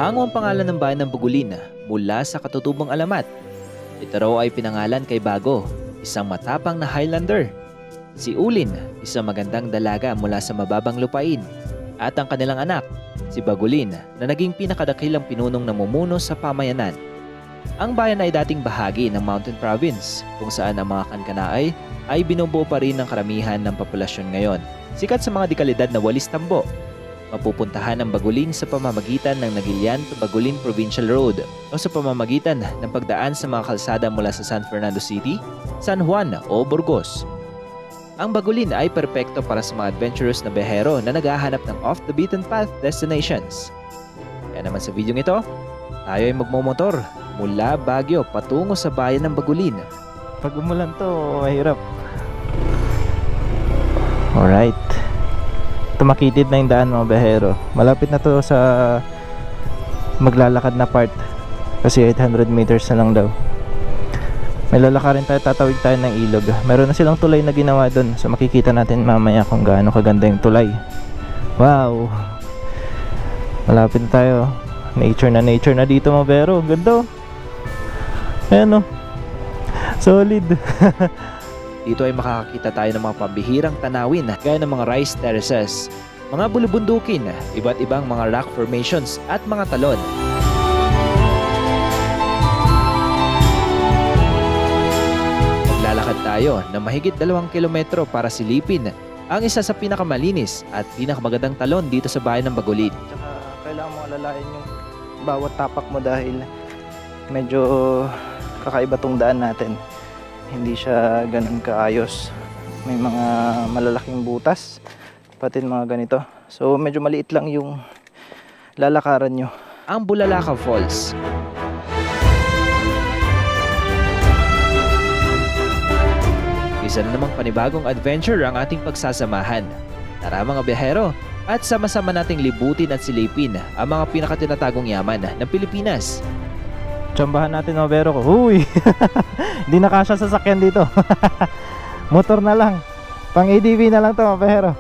Hango ang pangalan ng bayan ng Bugulin mula sa katutubong alamat. Ito raw ay pinangalan kay Bago, isang matapang na Highlander. Si Ulin, isang magandang dalaga mula sa mababang lupain. At ang kanilang anak, si Bagulin, na naging pinakadakilang pinunong namumuno sa pamayanan. Ang bayan ay dating bahagi ng Mountain Province, kung saan ang mga Kankanaay ay binubuo pa rin ng karamihan ng populasyon ngayon. Sikat sa mga dekalidad na walis tambo. Mapupuntahan ang Bagulin sa pamamagitan ng Nagilian to Bagulin Provincial Road o sa pamamagitan ng pagdaan sa mga kalsada mula sa San Fernando City, San Juan o Burgos. Ang Bagulin ay perpekto para sa mga adventurous na biyahero na naghahanap ng off-the-beaten-path destinations. Kaya naman sa video ito, tayo ay magmomotor mula Baguio patungo sa bayan ng Bagulin. Pag umulan to, mahirap. Alright. Tumakitid na yung daan mga biyahero. Malapit na to sa maglalakad na part. Kasi 800 meters na lang daw. May lalakarin tayo, tatawid tayo ng ilog. Meron na silang tulay na ginawa doon. So makikita natin mamaya kung gaano kaganda yung tulay. Wow! Malapit na tayo. Nature na dito mga biyahero. Ganda. Ayan o. Solid. Dito ay makakakita tayo ng mga pambihirang tanawin gaya ng mga rice terraces, mga bulubundukin, iba't ibang mga rock formations at mga talon. Maglalakad tayo ng mahigit 2 kilometro para silipin ang isa sa pinakamalinis at pinakamagandang talon dito sa bayan ng Bagulin. Tsaka kailangan mo alalayan yung bawat tapak mo dahil medyo kakaiba tong daan natin. Hindi siya ganun kaayos. May mga malalaking butas, pati mga ganito. So medyo maliit lang yung lalakaran nyo. Ang Bulalakaw Falls. Isa na namang panibagong adventure ang ating pagsasamahan. Tara mga biyahero, at sama-sama nating libutin at silipin ang mga pinakatinatagong yaman ng Pilipinas. Tsambahan natin mga biyahero ko. Uy! Hindi na kasya sa sasakyan dito. Motor na lang. Pang ADV na lang to mga biyahero.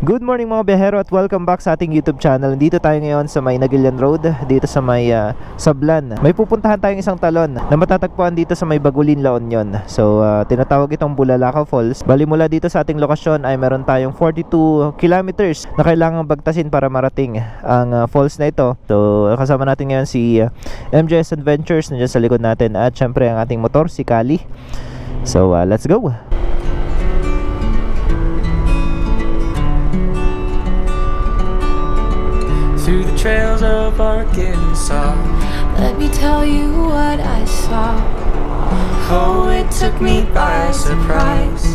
Good morning mga biyahero at welcome back sa ating YouTube channel. Dito tayo ngayon sa may Nagilian Road, dito sa may Sablan. May pupuntahan tayong isang talon na matatagpuan dito sa may Bagulin, La Union. So tinatawag itong Bulalakaw Falls. Bali mula dito sa ating lokasyon ay meron tayong 42 kilometers na kailangang bagtasin para marating ang falls na ito. So kasama natin ngayon si MJS Adventures nandiyan sa likod natin at syempre ang ating motor si Kali. So let's go! Through the trails of Arkansas, let me tell you what I saw. oh, it took me by surprise.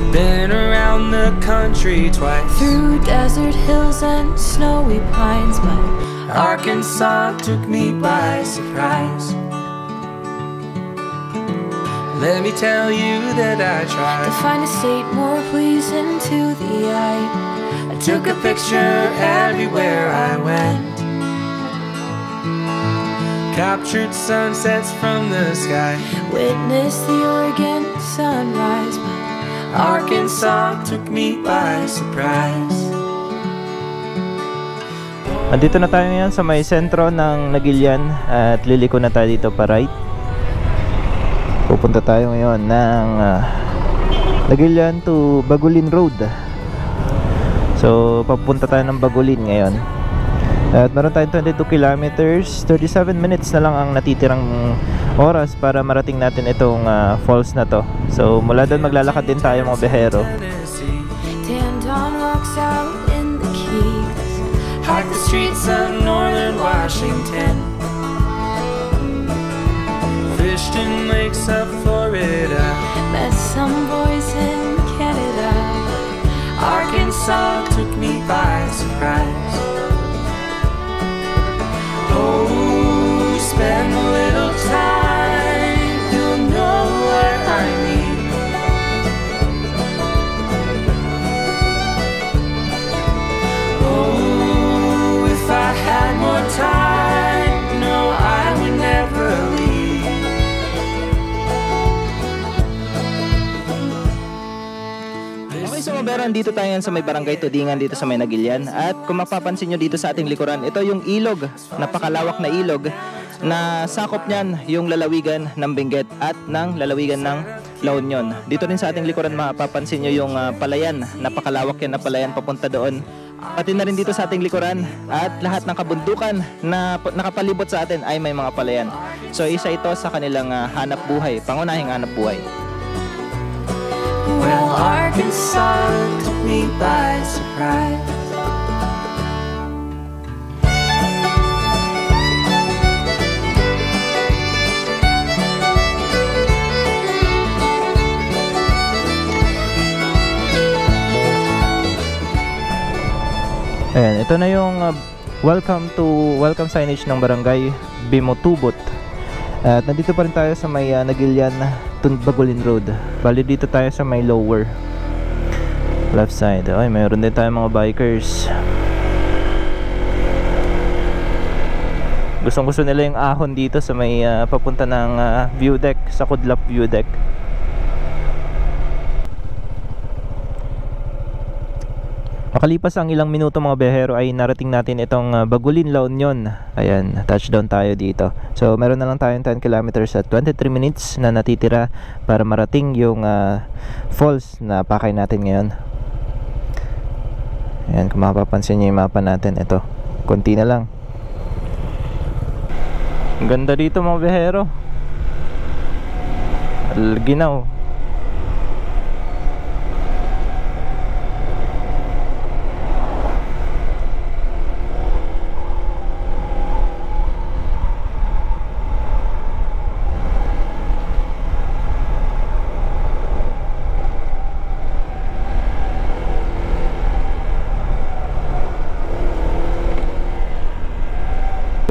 Been around the country twice, Through desert hills and snowy pines, but Arkansas took me by surprise. Let me tell you that I to tried. find a state more pleasing to the eye, I took a picture everywhere I went, captured sunsets from the sky. witnessed the Oregon sunrise, but Arkansas took me by surprise. Andito na tayo ngayon sa may sentro ng Nagilian at liliko na tayo dito pa right. Pupunta tayo ngayon ng Nagilian to Bagulin Road. So papunta tayo ng Bagulin ngayon. At meron tayong 22 kilometers, 37 minutes na lang ang natitirang oras para marating natin itong falls na to. So mula doon maglalakad din tayo mga biyahero. Dandon walks out in the Keys, Hike the streets of northern Washington, fished in lakes of Florida, met some boys in Canada. Arkansas took me by surprise. Oh, spend a little time, you'll know what I mean. bebero, dito tayo sa may barangay Tudingan dito sa may Nagilian. At kung mapapansin nyo dito sa ating likuran, ito yung ilog, napakalawak na ilog na sakop niyan yung lalawigan ng Benguet at ng lalawigan ng La Union. Dito rin sa ating likuran mapapansin nyo yung palayan, napakalawak yan na palayan papunta doon. Pati na rin dito sa ating likuran at lahat ng kabundukan na nakapalibot sa atin ay may mga palayan. So isa ito sa kanilang hanap buhay, pangunahing hanap buhay. Well, Arkansas took me by surprise. Ayan, ito na yung welcome signage ng barangay Bimotubot. At nandito pa rin tayo sa may Nagilian Bagulin Road. Bali dito tayo sa may lower left side. Ay, mayroon din tayo mga bikers. Gustong-gusto nila yung ahon dito sa may papunta ng view deck, sa Kudlap view deck. Makalipas ang ilang minuto mga behero ay narating natin itong Bagulin, La Union. Ayan, touchdown tayo dito. So meron na lang tayong 10 kilometers at 23 minutes na natitira para marating yung falls na pakay natin ngayon. Ayan, kung mapapansin nyo yung mapa natin, ito, konti na lang. Ang ganda dito mga behero. Ginaw.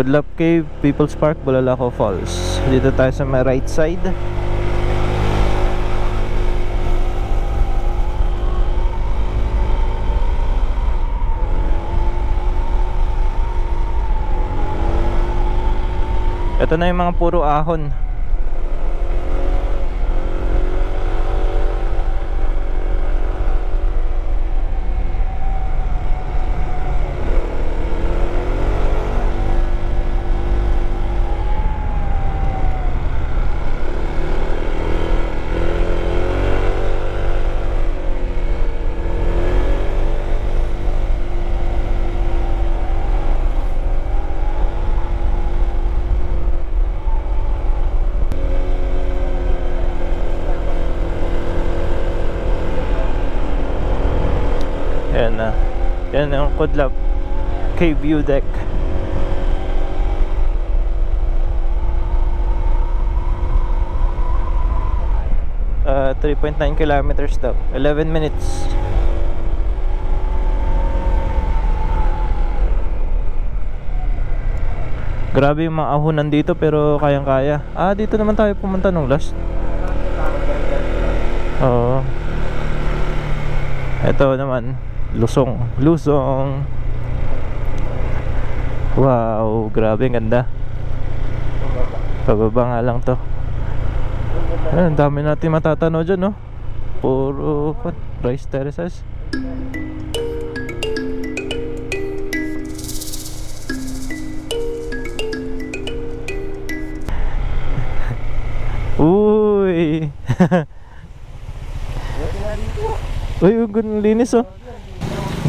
Kudlap Cave, People's Park, Bulalakaw Falls. Dito tayo sa my right side. Ito na yung mga puro ahon. Yan ang Kudlap Cave View Deck. Uh, 3.9 kilometers daw, 11 minutes. Grabe yung mga ahunan dito pero kayang-kaya. Ah, dito naman tayo pumunta nung last. Oo. Ito naman Lusong. Wow, grabe, ang ganda. Pababa nga lang to. Ang dami natin matatanaw dyan, no? Puro rice terraces. Uy. Uy, ang linis, oh.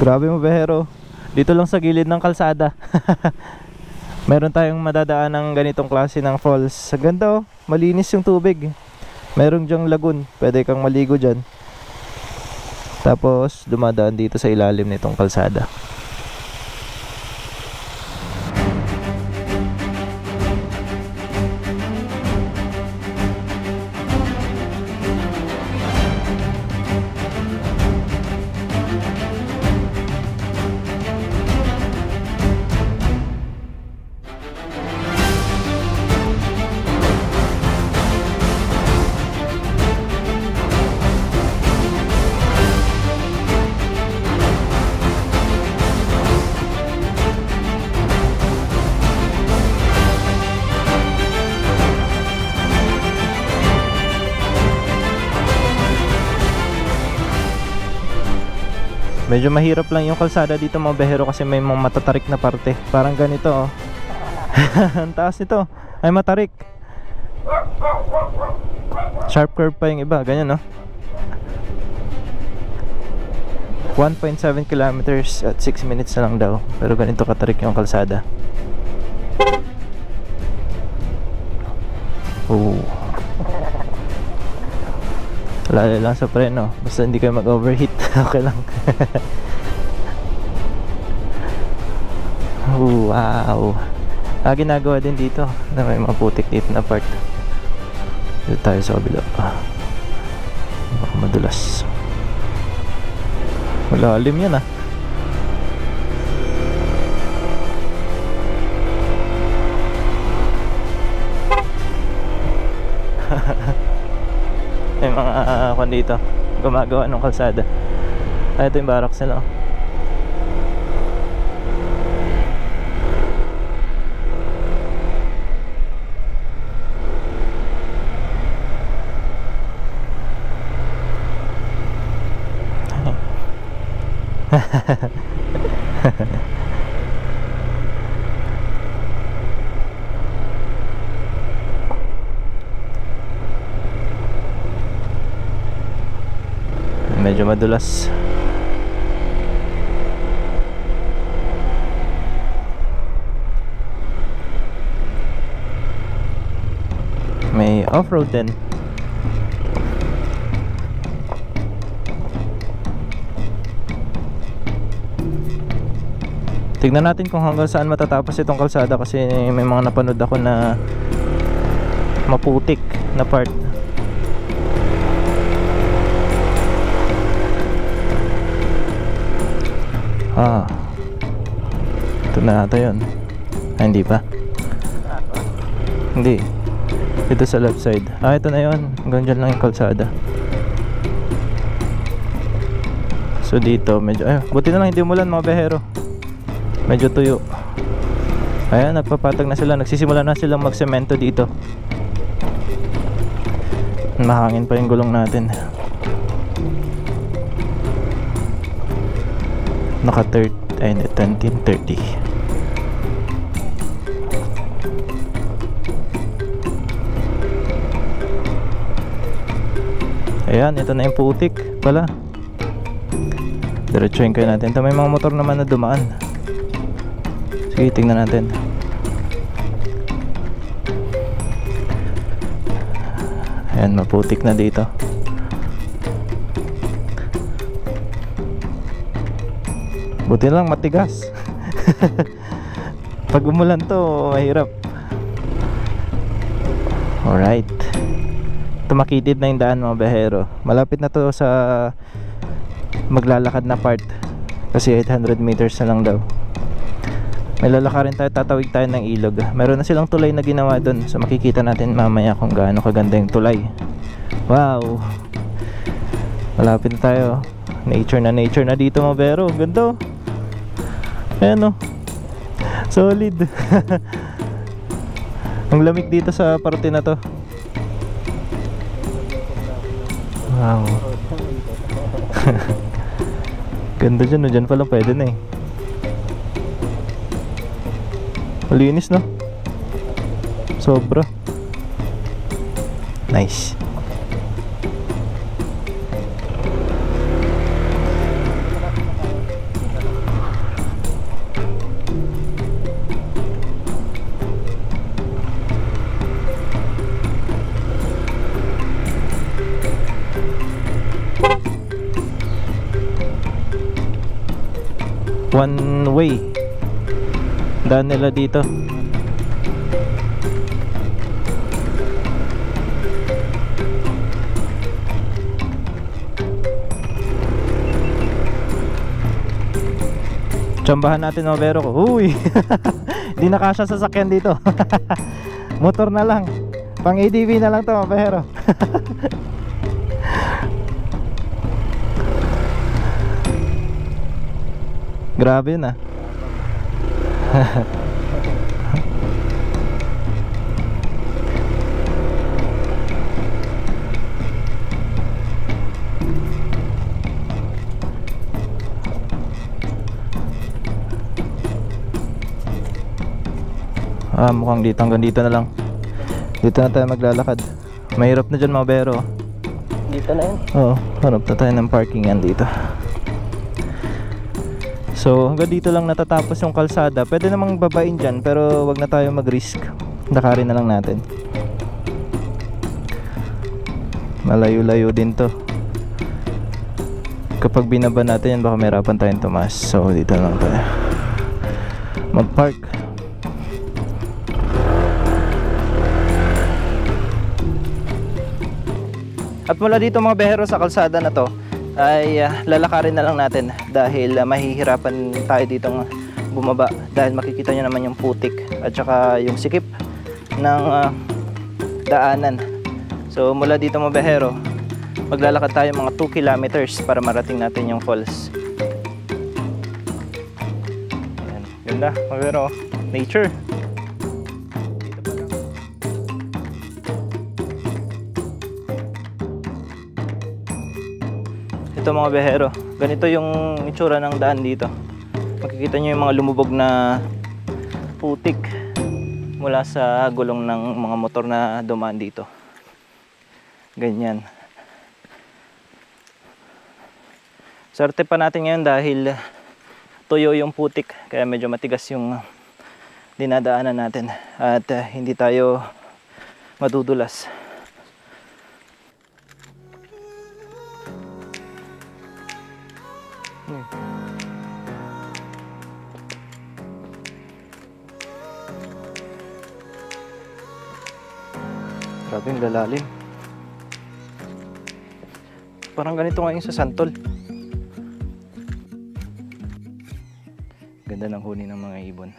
Grabe mo, behero. Dito lang sa gilid ng kalsada. Meron tayong madadaan ng ganitong klase ng falls. Sa ganda, oh. Malinis yung tubig. Meron dyang lagoon. Pwede kang maligo dyan. Tapos dumadaan dito sa ilalim nitong kalsada. Medyo mahirap lang yung kalsada dito mga behero kasi may mga matatarik na parte. Parang ganito oh. Ang taas nito ay matarik. Sharp curve pa yung iba, ganyan no. 1.7 kilometers at 6 minutes na lang daw. Pero ganito katarik yung kalsada. Lalo lang sa preno. Basta hindi kayo mag-overheat. Okay lang. Wow. Ginagawa din dito na may mga putik dito na part. Dito tayo sa kabila. Baka madulas. Malalim yan ah. May mga kwan dito gumagawa ng kalsada. Ito yung barracks nila. Medyo madulas. May off-road din. Tignan natin kung hanggang saan matatapos itong kalsada kasi may mga napanood ako na maputik na part. Ito na ata yun. Hindi pa. Hindi. Ito sa left side. Ito na yun. Hanggang dyan lang yung kalsada. So dito medyo buti na lang hindi umulan mga behero. Medyo tuyo. Ayan, nagpapatag na sila. Nagsisimula na silang magsemento dito. Mahangin pa yung gulong natin. Naka 2030. Ayan, ito na yung putik pala. Diretsuhin kayo natin. Ito may mga motor naman na dumaan. Sige, tingnan natin. Ayan, maputik na dito. Buti lang matigas. Pag umulan to, mahirap. Alright. Tumakitid na yung daan mga behero. Malapit na to sa maglalakad na part. Kasi 800 meters na lang daw. May lalakarin tayo, tatawid tayo ng ilog. Meron na silang tulay na ginawa dun. So makikita natin mamaya kung gaano kaganda yung tulay. Wow. Malapit na tayo. Nature na dito mga behero. Ganda. Ayan o. Solid. Ang lamig dito sa parte na to. Wow. Ganda dyan o. Dyan pala pwede na eh. Malinis no? Sobra. Nice. One way daan nila dito. Tsambahan natin mga bero ko. Uy. Hindi nakasya sa sasakyan dito. Motor na lang. Pang ADV na lang to mga bero. Grabe yun ah. Mukhang dito, hanggang dito na lang. Dito na tayo maglalakad. Mahirap na dyan mga bero. Dito na yun. Oo, hanap na tayo ng parking yan dito. So hanggang dito lang natatapos yung kalsada. Pwede namang babain dyan, pero wag na tayo mag-risk. Lakarin na lang natin. Malayo-layo din to. Kapag binaba natin yan, baka mahirapan tayong tumas. So dito lang tayo mag-park. At mula dito mga behero sa kalsada na to ay lalakarin na lang natin dahil mahihirapan tayo ditong bumaba dahil makikita nyo naman yung putik at saka yung sikip ng daanan. So mula dito mga behero, maglalakad tayo mga 2 kilometers para marating natin yung falls. Ayan, ganda mga behero, nature. Ito mga behero, ganito yung itsura ng daan dito. Makikita nyo yung mga lumubog na putik mula sa gulong ng mga motor na dumaan dito. Ganyan. Swerte pa natin ngayon dahil tuyo yung putik, kaya medyo matigas yung dinadaanan natin at hindi tayo madudulas. Grabe yung lalalim. Parang ganito ngayon sa Santol. Ganda ng huni ng mga ibon.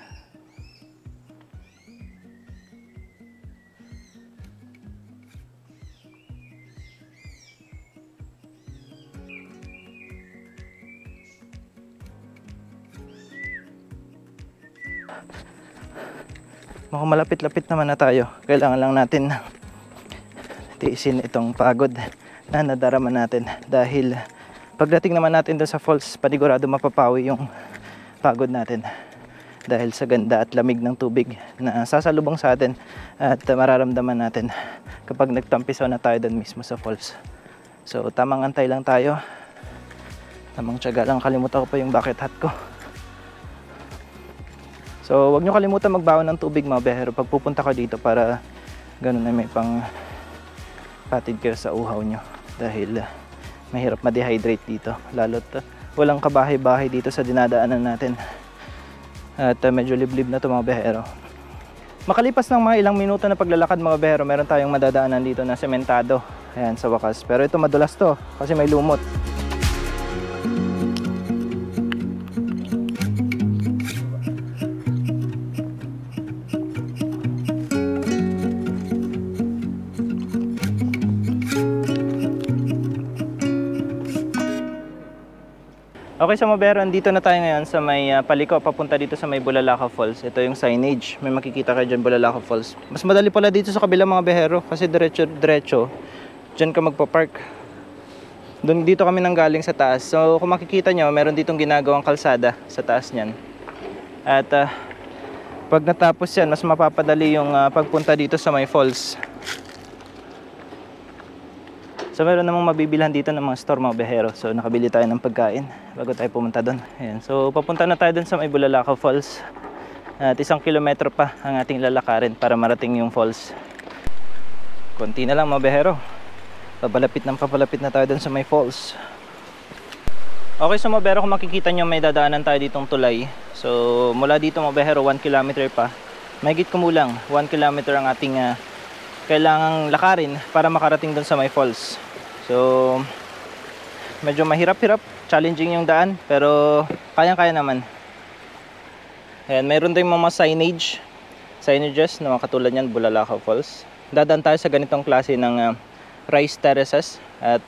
Mukhang malapit-lapit naman na tayo. Kailangan lang natin tiisin itong pagod na nadarama natin dahil pagdating naman natin doon sa falls, panigurado mapapawi yung pagod natin dahil sa ganda at lamig ng tubig na sasalubong sa atin at mararamdaman natin kapag nagtampisaw na tayo doon mismo sa falls. So tamang antay lang tayo, tamang tiyaga lang. Kalimutan ko pa yung bucket hat ko. So wag nyo kalimutan magbaon ng tubig mga behero pag pupunta ka dito para ganun na may pang patid kayo sa uhaw nyo dahil mahirap ma-dehydrate dito, lalo't walang kabahay-bahay dito sa dinadaanan natin at medyo liblib na ito mga behero. Makalipas ng mga ilang minuto na paglalakad mga behero, meron tayong madadaanan dito na sementado. Ayan, sa wakas, pero ito madulas to kasi may lumot. Okay, so mga behero, dito na tayo ngayon sa may paliko papunta dito sa may Bulalakaw Falls. Ito yung signage. May makikita kayo dyan, Bulalakaw Falls. Mas madali pala dito sa kabila mga behero kasi diretso dyan ka magpa-park. Dito kami nanggaling sa taas. So kung makikita nyo, meron ditong ginagawang kalsada sa taas nyan. At pag natapos yan, mas mapapadali yung pagpunta dito sa may falls. So meron namang mabibilhan dito ng mga store mga behero. So nakabili tayo ng pagkain bago tayo pumunta doon. Ayan. So papunta na tayo doon sa may Bulalakaw Falls. At 1 kilometro pa ang ating lalakarin para marating yung falls. Konti na lang mga behero. Papalapit na tayo doon sa may falls. Okay, so mga behero, kung makikita nyo may dadaanan tayo ditong tulay. So mula dito mga behero 1 kilometer pa. Mahigit kumulang 1 kilometer ang ating kailangang lakarin para makarating doon sa may falls. So medyo mahirap-hirap, challenging yung daan, pero kayang-kaya naman. Ayan, mayroon din mga signages na katulad yan, Bulalakaw Falls. Dadaan tayo sa ganitong klase ng rice terraces at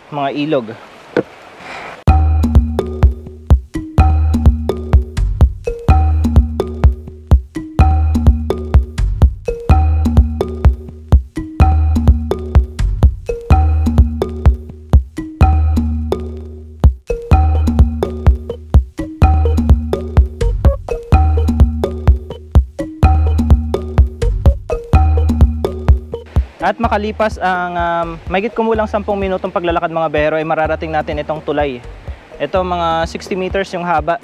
mga ilog. At makalipas ang mahigit kumulang 10 minutong paglalakad mga behero ay mararating natin itong tulay. Ito mga 60 meters yung haba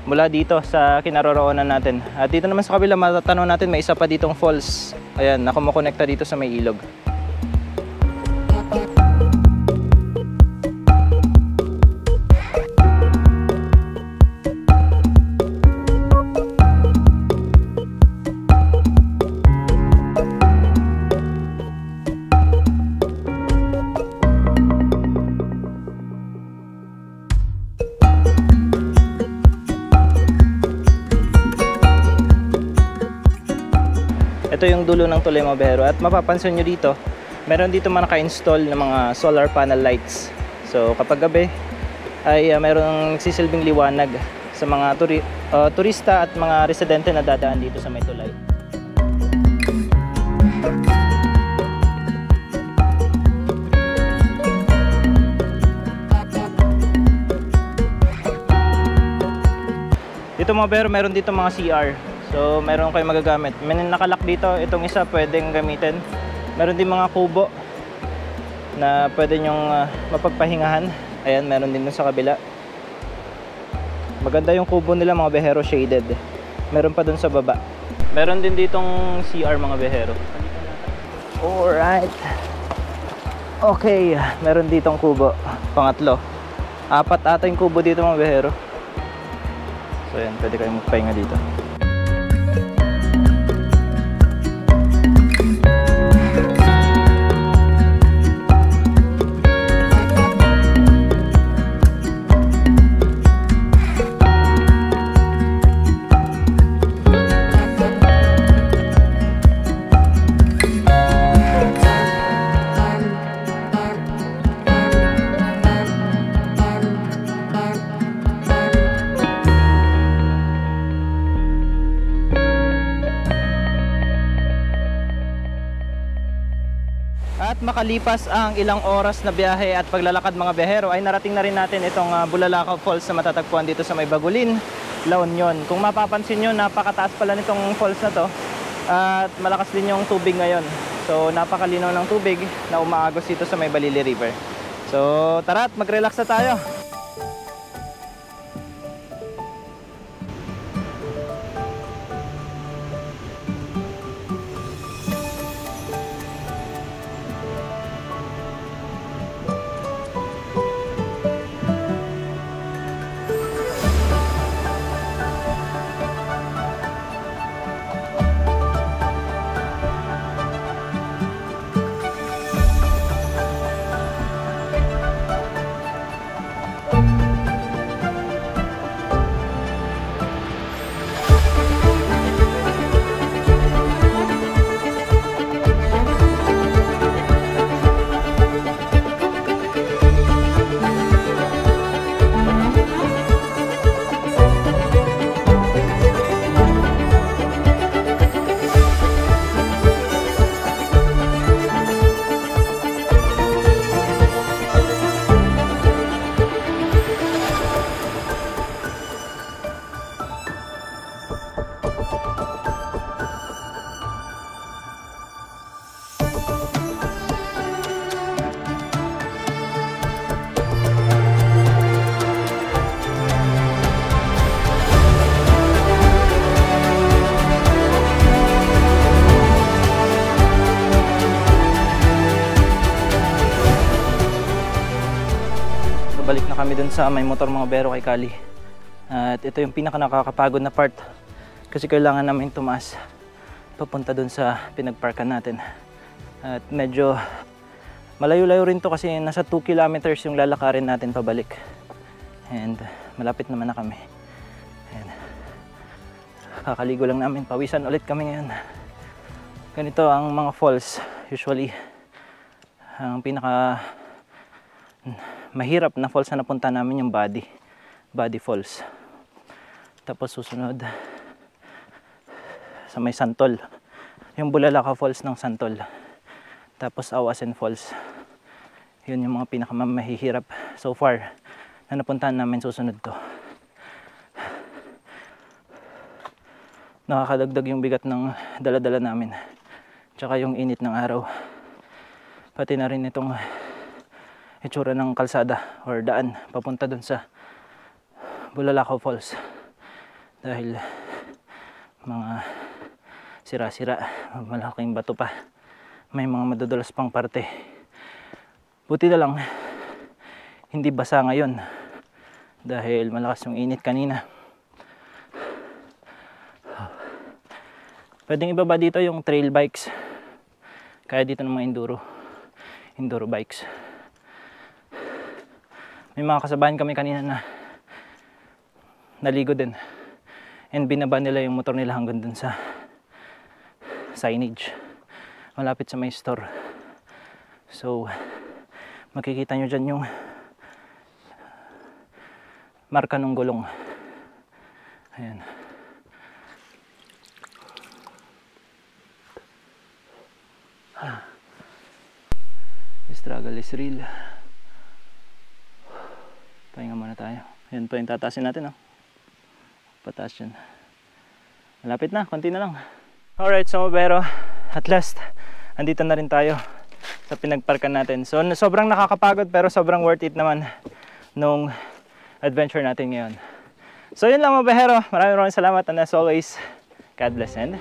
mula dito sa kinaroroonan natin. At dito naman sa kabila matatanaw natin may isa pa ditong falls. Ayan, na kumukonekta dito sa may ilog. Ito yung dulo ng tulay mga behero at mapapansin nyo dito meron dito mga naka-install ng mga solar panel lights. So kapag gabi ay mayroong nagsisilbing liwanag sa mga turista at mga residente na dadaan dito sa may tulay. Dito mga behero meron dito mga CR. So, meron kayong magagamit. May nakalak dito. Itong isa pwedeng gamitin. Meron din mga kubo na pwede nyong mapagpahingahan. Ayan, meron din dun sa kabila. Maganda yung kubo nila mga behero, shaded. Meron pa dun sa baba. Meron din ditong CR mga behero. Alright. Okay, meron ditong kubo. Pangatlo. 4 ata yung kubo dito mga behero. So, ayan, pwede kayong magpahinga dito. At makalipas ang ilang oras na biyahe at paglalakad mga behero ay narating na rin natin itong Bulalakaw Falls na matatagpuan dito sa may Bagulin, La Union. Kung mapapansin nyo, napakataas pala nitong falls na to at malakas din yung tubig ngayon. So napakalinaw ng tubig na umaagos dito sa may Balili River. So tara at mag-relax na tayo. Balik na kami dun sa may motor mga bero kay Kali. At ito yung pinaka nakakapagod na part kasi kailangan namin tumaas papunta dun sa pinagparkan natin. At medyo malayo-layo rin to kasi nasa 2 kilometers yung lalakarin natin pabalik. And malapit naman na kami. Ayan. Kakaligo lang namin, pawisan ulit kami ngayon. Ganito ang mga falls usually. Ang pinaka mahirap na falls na napunta namin yung Body Falls. Tapos susunod sa may Santol, yung Bulalakaw Falls ng Santol. Tapos Awasen Falls. Yun yung mga pinakamahihirap so far na napuntahan namin. Susunod to. Nakakadagdag yung bigat ng dala-dala namin tsaka yung init ng araw. Pati na rin itong itsura ng kalsada or daan papunta dun sa Bulalakaw Falls. Dahil mga sira-sira, malaking bato pa. May mga madudulas pang parte. Buti na lang, hindi basa ngayon. Dahil malakas yung init kanina. Pwedeng ibaba dito yung trail bikes. Kaya dito ng mga enduro bikes. May mga kasabahan kami kanina na naligo din. And binaba nila yung motor nila hanggang dun sa signage. Malapit sa may store. So, makikita nyo dyan yung marka ng gulong. Ayan. The struggle is real. Pahinga muna tayo. Ayan po yung tataasin natin, oh. Pataas yan. Malapit na, konti na lang. Alright, so pero at last, andito na rin tayo sa pinagparkan natin. So sobrang nakakapagod pero sobrang worth it naman nung adventure natin ngayon. So yun lang mga behero. Maraming salamat and as always, God bless and